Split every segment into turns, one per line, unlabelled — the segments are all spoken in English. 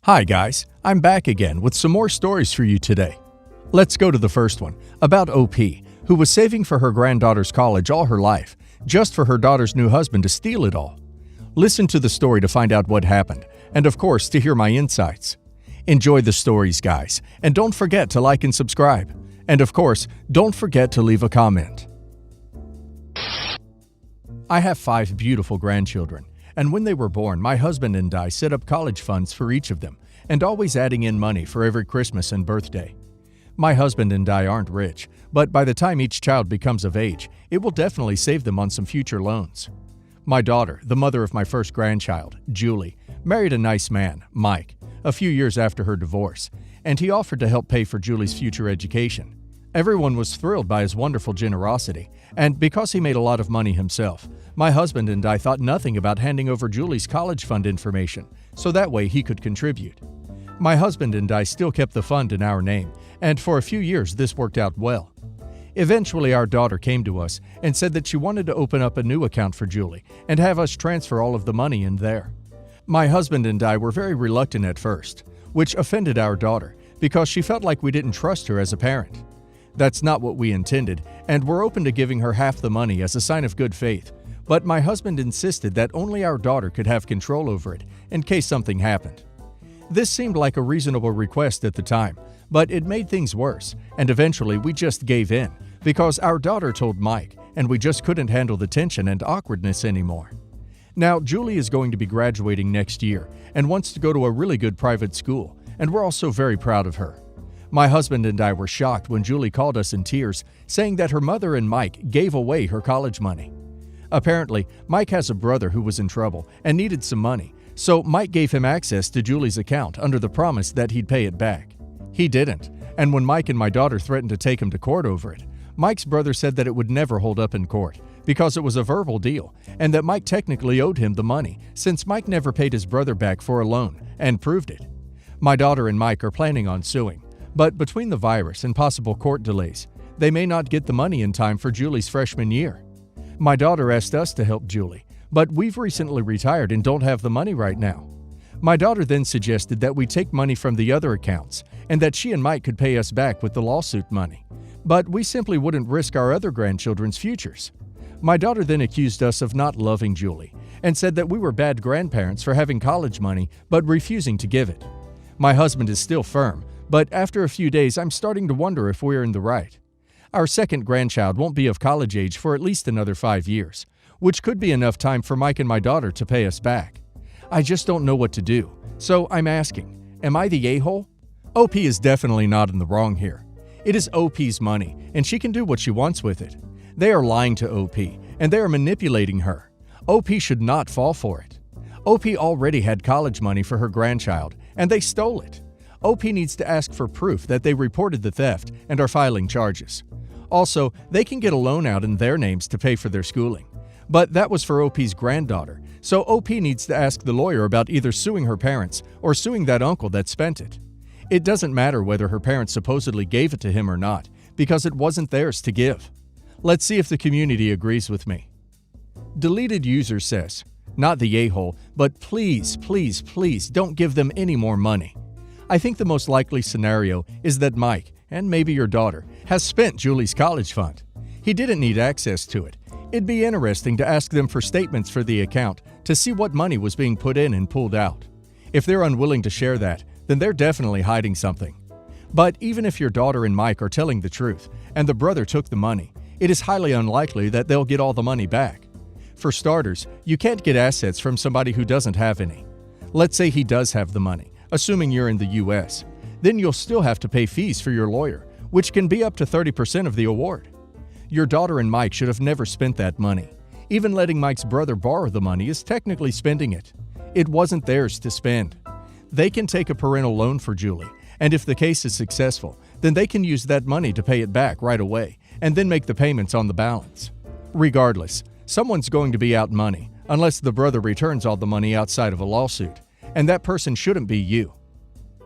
Hi guys, I'm back again with some more stories for you today. Let's go to the first one, about OP, who was saving for her granddaughter's college all her life, just for her daughter's new husband to steal it all. Listen to the story to find out what happened, and of course to hear my insights. Enjoy the stories, guys, and don't forget to like and subscribe. And of course, don't forget to leave a comment. I have 5 beautiful grandchildren, and when they were born, my husband and I set up college funds for each of them, and always adding in money for every Christmas and birthday. My husband and I aren't rich, but by the time each child becomes of age, it will definitely save them on some future loans. My daughter, the mother of my first grandchild, Julie, married a nice man, Mike, a few years after her divorce, and he offered to help pay for Julie's future education. Everyone was thrilled by his wonderful generosity, and because he made a lot of money himself, my husband and I thought nothing about handing over Julie's college fund information, so that way he could contribute. My husband and I still kept the fund in our name, and for a few years this worked out well. Eventually our daughter came to us and said that she wanted to open up a new account for Julie and have us transfer all of the money in there. My husband and I were very reluctant at first, which offended our daughter because she felt like we didn't trust her as a parent. That's not what we intended, and we're open to giving her half the money as a sign of good faith, but my husband insisted that only our daughter could have control over it in case something happened. This seemed like a reasonable request at the time, but it made things worse, and eventually we just gave in because our daughter told Mike, and we just couldn't handle the tension and awkwardness anymore. Now, Julie is going to be graduating next year and wants to go to a really good private school, and we're also very proud of her. My husband and I were shocked when Julie called us in tears, saying that her mother and Mike gave away her college money. Apparently, Mike has a brother who was in trouble and needed some money, so Mike gave him access to Julie's account under the promise that he'd pay it back. He didn't, and when Mike and my daughter threatened to take him to court over it, Mike's brother said that it would never hold up in court because it was a verbal deal and that Mike technically owed him the money since Mike never paid his brother back for a loan and proved it. My daughter and Mike are planning on suing, but between the virus and possible court delays, they may not get the money in time for Julie's freshman year. My daughter asked us to help Julie, but we've recently retired and don't have the money right now. My daughter then suggested that we take money from the other accounts and that she and Mike could pay us back with the lawsuit money. But we simply wouldn't risk our other grandchildren's futures. My daughter then accused us of not loving Julie and said that we were bad grandparents for having college money but refusing to give it. My husband is still firm, but after a few days I'm starting to wonder if we're in the right. Our second grandchild won't be of college age for at least another 5 years, which could be enough time for Mike and my daughter to pay us back. I just don't know what to do, so I'm asking, am I the a-hole? OP is definitely not in the wrong here. It is OP's money, and she can do what she wants with it. They are lying to OP, and they are manipulating her. OP should not fall for it. OP already had college money for her grandchild, and they stole it. OP needs to ask for proof that they reported the theft and are filing charges. Also, they can get a loan out in their names to pay for their schooling. But that was for OP's granddaughter, so OP needs to ask the lawyer about either suing her parents or suing that uncle that spent it. It doesn't matter whether her parents supposedly gave it to him or not, because it wasn't theirs to give. Let's see if the community agrees with me. Deleted user says, not the a-hole, but please, please, please don't give them any more money. I think the most likely scenario is that Mike, and maybe your daughter, has spent Julie's college fund. He didn't need access to it. It'd be interesting to ask them for statements for the account to see what money was being put in and pulled out. If they're unwilling to share that, then they're definitely hiding something. But even if your daughter and Mike are telling the truth and the brother took the money, it is highly unlikely that they'll get all the money back. For starters, you can't get assets from somebody who doesn't have any. Let's say he does have the money, assuming you're in the US. Then you'll still have to pay fees for your lawyer, which can be up to 30% of the award. Your daughter and Mike should have never spent that money. Even letting Mike's brother borrow the money is technically spending it. It wasn't theirs to spend. They can take a parental loan for Julie, and if the case is successful, then they can use that money to pay it back right away and then make the payments on the balance. Regardless, someone's going to be out money unless the brother returns all the money outside of a lawsuit, and that person shouldn't be you.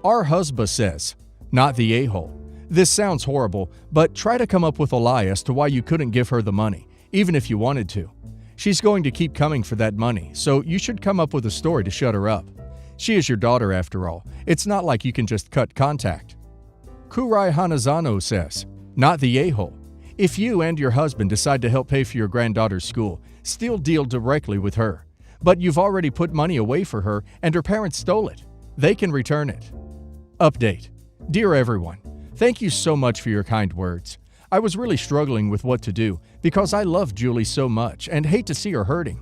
Our husband says, not the a-hole. This sounds horrible, but try to come up with a lie as to why you couldn't give her the money, even if you wanted to. She's going to keep coming for that money, so you should come up with a story to shut her up. She is your daughter after all. It's not like you can just cut contact. Kurai Hanazano says, not the a-hole. If you and your husband decide to help pay for your granddaughter's school, still deal directly with her. But you've already put money away for her and her parents stole it. They can return it. Update. Dear everyone, thank you so much for your kind words. I was really struggling with what to do because I love Julie so much and hate to see her hurting.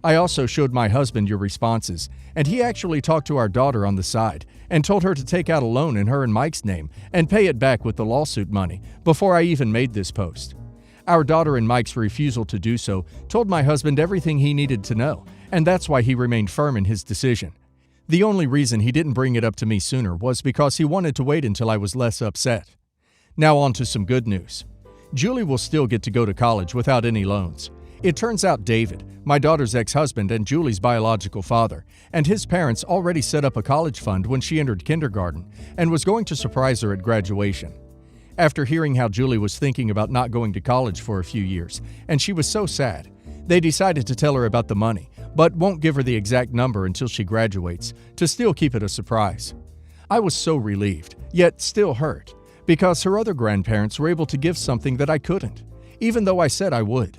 I also showed my husband your responses, and he actually talked to our daughter on the side and told her to take out a loan in her and Mike's name and pay it back with the lawsuit money before I even made this post. Our daughter and Mike's refusal to do so told my husband everything he needed to know, and that's why he remained firm in his decision. The only reason he didn't bring it up to me sooner was because he wanted to wait until I was less upset. Now on to some good news. Julie will still get to go to college without any loans. It turns out David, my daughter's ex-husband and Julie's biological father, and his parents already set up a college fund when she entered kindergarten and was going to surprise her at graduation. After hearing how Julie was thinking about not going to college for a few years, and she was so sad, they decided to tell her about the money, but won't give her the exact number until she graduates, to still keep it a surprise. I was so relieved, yet still hurt, because her other grandparents were able to give something that I couldn't, even though I said I would.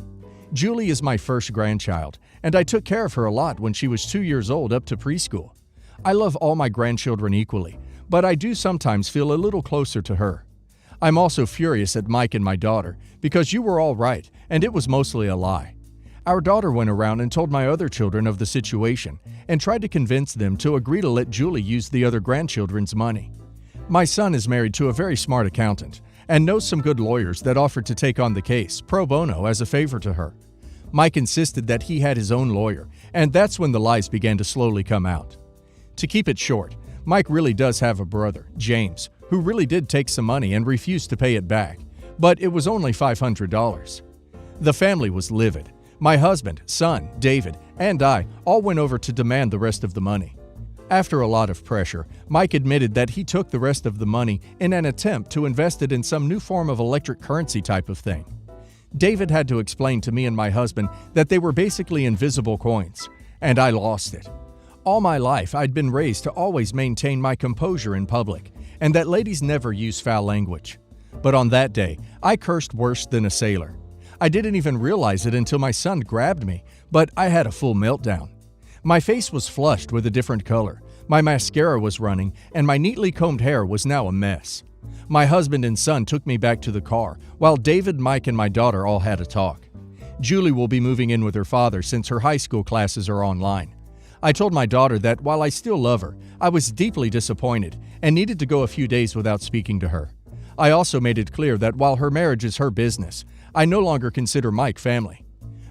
Julie is my first grandchild, and I took care of her a lot when she was 2 years old up to preschool. I love all my grandchildren equally, but I do sometimes feel a little closer to her. I'm also furious at Mike and my daughter, because you were all right, and it was mostly a lie. Our daughter went around and told my other children of the situation, and tried to convince them to agree to let Julie use the other grandchildren's money. My son is married to a very smart accountant, and knows some good lawyers that offered to take on the case, pro bono, as a favor to her. Mike insisted that he had his own lawyer, and that's when the lies began to slowly come out. To keep it short, Mike really does have a brother, James, who really did take some money and refused to pay it back, but it was only $500. The family was livid. My husband, son, David, and I all went over to demand the rest of the money. After a lot of pressure, Mike admitted that he took the rest of the money in an attempt to invest it in some new form of electric currency type of thing. David had to explain to me and my husband that they were basically invisible coins, and I lost it. All my life, I'd been raised to always maintain my composure in public, and that ladies never use foul language. But on that day, I cursed worse than a sailor. I didn't even realize it until my son grabbed me, but I had a full meltdown. My face was flushed with a different color, my mascara was running, and my neatly combed hair was now a mess. My husband and son took me back to the car, while David, Mike, and my daughter all had a talk. Julie will be moving in with her father since her high school classes are online. I told my daughter that while I still love her, I was deeply disappointed and needed to go a few days without speaking to her. I also made it clear that while her marriage is her business, I no longer consider Mike family.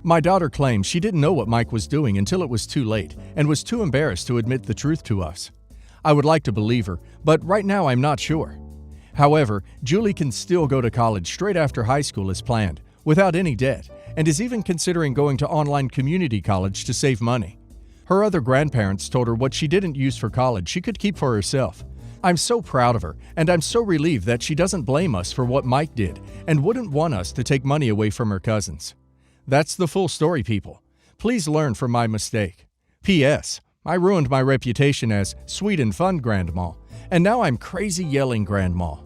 My daughter claims she didn't know what Mike was doing until it was too late and was too embarrassed to admit the truth to us. I would like to believe her, but right now I'm not sure. However, Julie can still go to college straight after high school as planned, without any debt, and is even considering going to online community college to save money. Her other grandparents told her what she didn't use for college she could keep for herself. I'm so proud of her, and I'm so relieved that she doesn't blame us for what Mike did and wouldn't want us to take money away from her cousins. That's the full story, people. Please learn from my mistake. P.S. I ruined my reputation as sweet and fun grandma, and now I'm crazy yelling grandma.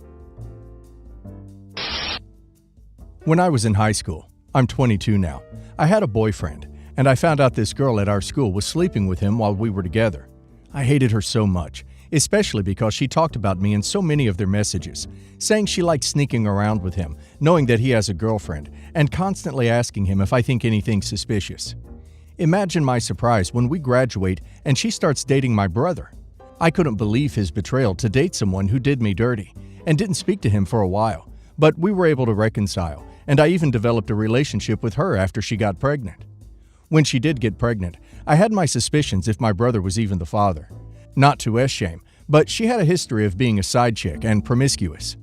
When I was in high school, I'm 22 now, I had a boyfriend, and I found out this girl at our school was sleeping with him while we were together. I hated her so much, especially because she talked about me in so many of their messages, saying she likes sneaking around with him, knowing that he has a girlfriend, and constantly asking him if I think anything suspicious. Imagine my surprise when we graduate and she starts dating my brother. I couldn't believe his betrayal to date someone who did me dirty, and didn't speak to him for a while, but we were able to reconcile, and I even developed a relationship with her after she got pregnant. When she did get pregnant, I had my suspicions if my brother was even the father. Not to shame, but she had a history of being a side chick and promiscuous.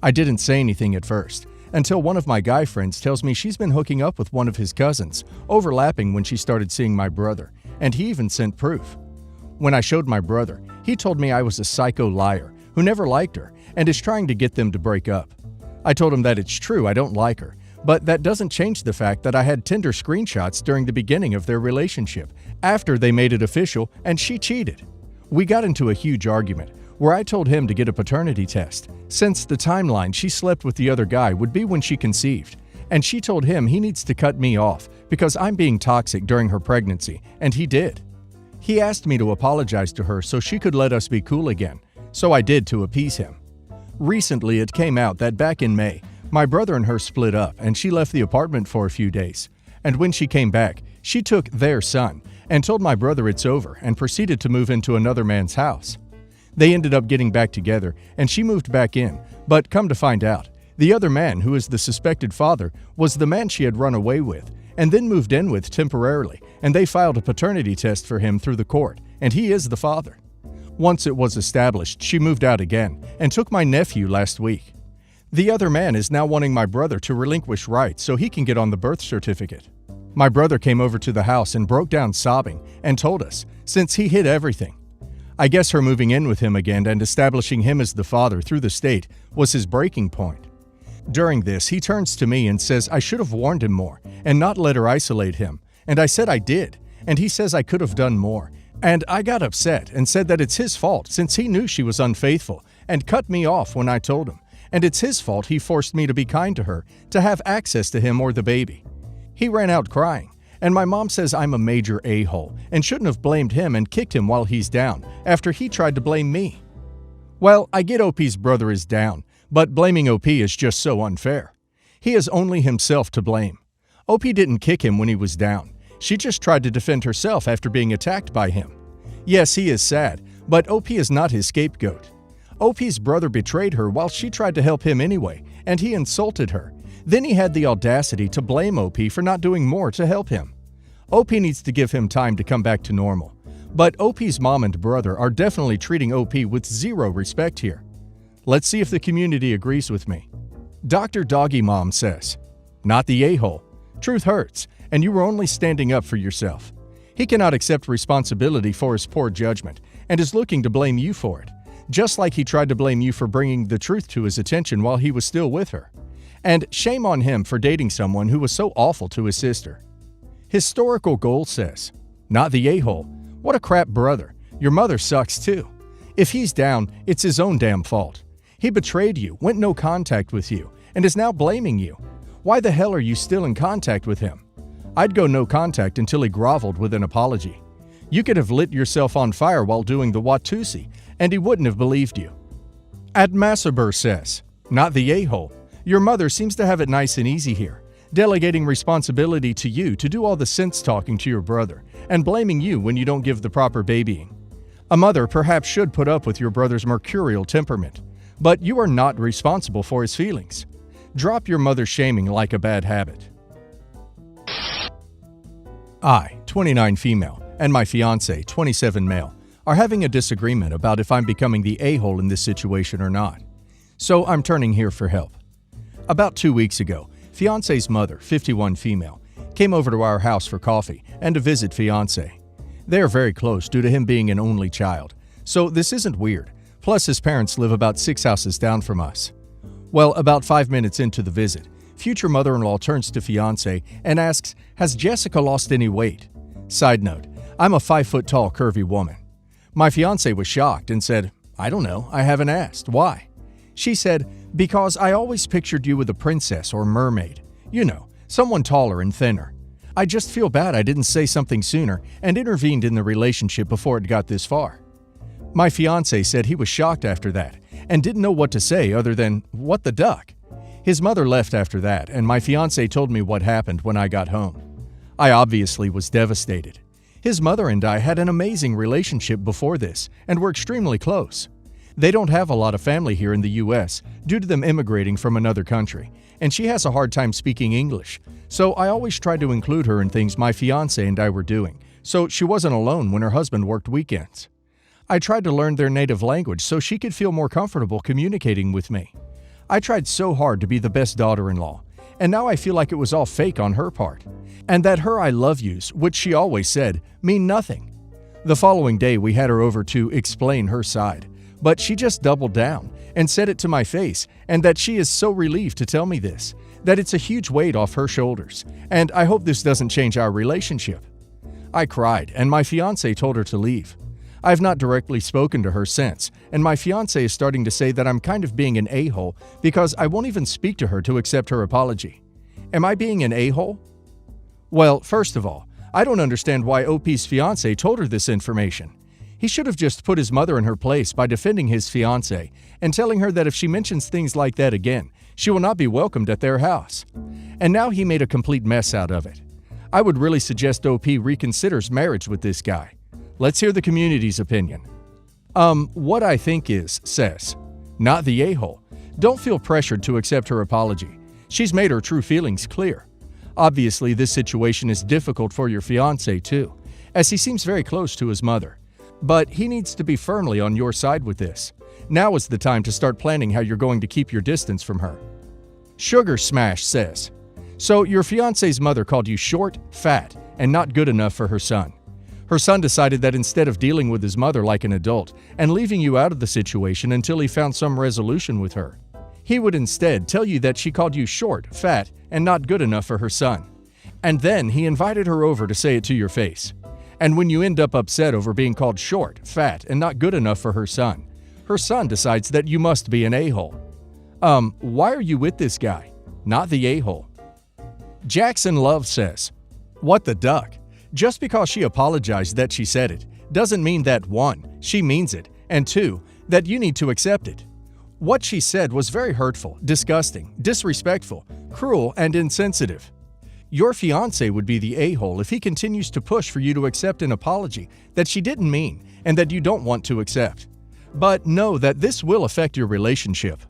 I didn't say anything at first, until one of my guy friends tells me she's been hooking up with one of his cousins, overlapping when she started seeing my brother, and he even sent proof. When I showed my brother, he told me I was a psycho liar who never liked her and is trying to get them to break up. I told him that it's true I don't like her, but that doesn't change the fact that I had Tinder screenshots during the beginning of their relationship, after they made it official and she cheated. We got into a huge argument where I told him to get a paternity test, since the timeline she slept with the other guy would be when she conceived, and she told him he needs to cut me off because I'm being toxic during her pregnancy, and he did. He asked me to apologize to her so she could let us be cool again, so I did to appease him. Recently, it came out that back in May, my brother and her split up and she left the apartment for a few days, and when she came back, she took their son and told my brother it's over and proceeded to move into another man's house. They ended up getting back together and she moved back in, but come to find out, the other man, who is the suspected father, was the man she had run away with and then moved in with temporarily, and they filed a paternity test for him through the court, and he is the father. Once it was established, she moved out again and took my nephew last week. The other man is now wanting my brother to relinquish rights so he can get on the birth certificate. My brother came over to the house and broke down sobbing and told us, since he hid everything. I guess her moving in with him again and establishing him as the father through the state was his breaking point. During this, he turns to me and says I should have warned him more and not let her isolate him, and I said I did, and he says I could have done more, and I got upset and said that it's his fault since he knew she was unfaithful and cut me off when I told him, and it's his fault he forced me to be kind to her, to have access to him or the baby. He ran out crying, and my mom says I'm a major a-hole and shouldn't have blamed him and kicked him while he's down after he tried to blame me. Well, I get OP's brother is down, but blaming OP is just so unfair. He is only himself to blame. OP didn't kick him when he was down. She just tried to defend herself after being attacked by him. Yes, he is sad, but OP is not his scapegoat. OP's brother betrayed her while she tried to help him anyway, and he insulted her. Then he had the audacity to blame OP for not doing more to help him. OP needs to give him time to come back to normal. But OP's mom and brother are definitely treating OP with zero respect here. Let's see if the community agrees with me. Dr. Doggy Mom says, "Not the a-hole. Truth hurts, and you were only standing up for yourself. He cannot accept responsibility for his poor judgment and is looking to blame you for it, just like he tried to blame you for bringing the truth to his attention while he was still with her. And shame on him for dating someone who was so awful to his sister." Historical Goal says, "Not the a-hole. What a crap brother. Your mother sucks too. If he's down, it's his own damn fault. He betrayed you, went no contact with you, and is now blaming you. Why the hell are you still in contact with him? I'd go no contact until he groveled with an apology. You could have lit yourself on fire while doing the Watusi, and he wouldn't have believed you." Admassaber says, "Not the a-hole. Your mother seems to have it nice and easy here, delegating responsibility to you to do all the sense talking to your brother, and blaming you when you don't give the proper babying. A mother perhaps should put up with your brother's mercurial temperament, but you are not responsible for his feelings. Drop your mother shaming like a bad habit." I, 29 female, and my fiancé, 27 male, are having a disagreement about if I'm becoming the a-hole in this situation or not. So I'm turning here for help. About 2 weeks ago, fiancé's mother, 51 female, came over to our house for coffee and to visit fiancé. They are very close due to him being an only child, so this isn't weird. Plus, his parents live about 6 houses down from us. Well, about 5 minutes into the visit, future mother-in-law turns to fiancé and asks, "Has Jessica lost any weight?" Side note, I'm a 5-foot-tall curvy woman. My fiancé was shocked and said, "I don't know, I haven't asked. Why?" She said, "Because I always pictured you with a princess or mermaid. You know, someone taller and thinner. I just feel bad I didn't say something sooner and intervened in the relationship before it got this far." My fiancé said he was shocked after that and didn't know what to say other than, "What the duck?" His mother left after that, and my fiancé told me what happened when I got home. I obviously was devastated. His mother and I had an amazing relationship before this and were extremely close. They don't have a lot of family here in the US due to them immigrating from another country, and she has a hard time speaking English, so I always tried to include her in things my fiancé and I were doing, so she wasn't alone when her husband worked weekends. I tried to learn their native language so she could feel more comfortable communicating with me. I tried so hard to be the best daughter-in-law, and now I feel like it was all fake on her part, and that her I love yous, which she always said, mean nothing. The following day we had her over to explain her side, but she just doubled down and said it to my face, and that she is so relieved to tell me this, that it's a huge weight off her shoulders, and I hope this doesn't change our relationship. I cried, and my fiancé told her to leave. I have not directly spoken to her since, and my fiance is starting to say that I'm kind of being an a-hole because I won't even speak to her to accept her apology. Am I being an a-hole? Well, first of all, I don't understand why OP's fiance told her this information. He should have just put his mother in her place by defending his fiance and telling her that if she mentions things like that again, she will not be welcomed at their house. And now he made a complete mess out of it. I would really suggest OP reconsiders marriage with this guy. Let's hear the community's opinion. What I think is, says, not the a-hole. Don't feel pressured to accept her apology. She's made her true feelings clear. Obviously, this situation is difficult for your fiancé too, as he seems very close to his mother. But he needs to be firmly on your side with this. Now is the time to start planning how you're going to keep your distance from her. Sugar Smash says, so your fiancé's mother called you short, fat, and not good enough for her son. Her son decided that instead of dealing with his mother like an adult and leaving you out of the situation until he found some resolution with her, he would instead tell you that she called you short, fat, and not good enough for her son. And then he invited her over to say it to your face. And when you end up upset over being called short, fat, and not good enough for her son decides that you must be an a-hole. Why are you with this guy? Not the a-hole. Jackson Love says, what the duck? Just because she apologized that she said it doesn't mean that 1, she means it, and 2, that you need to accept it. What she said was very hurtful, disgusting, disrespectful, cruel, and insensitive. Your fiancé would be the a-hole if he continues to push for you to accept an apology that she didn't mean and that you don't want to accept. But know that this will affect your relationship.